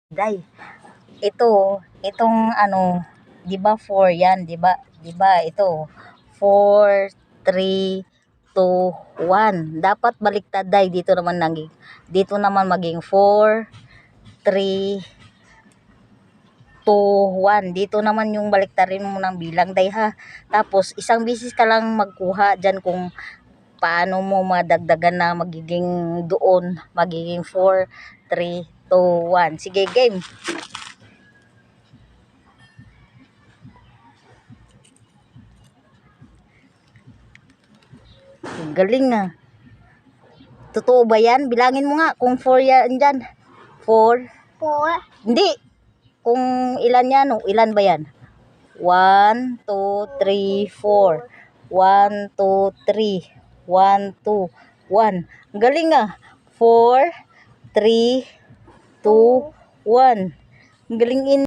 Day, itong ano, 'di ba 4 'yan, 'di ba? 'Di ba ito, 4, 3, 2, 1. Dapat baliktad day, dito naman maging 4, 3, 2, 1. Dito naman yung baliktarin mo ng bilang day ha. Tapos isang bisis ka lang magkuha diyan kung paano mo madagdagan na magiging 4, 3, 2, 1. Sige, game. Galing ah. Totoo ba yan? Bilangin mo nga kung 4 yan dyan. 4. 4. Hindi. Kung ilan yan, ilan ba yan? 1, 2, 3, 4. 1, 2, 3. 1, 2, 1. Galing ah. 4, 3, 2, 1. Galing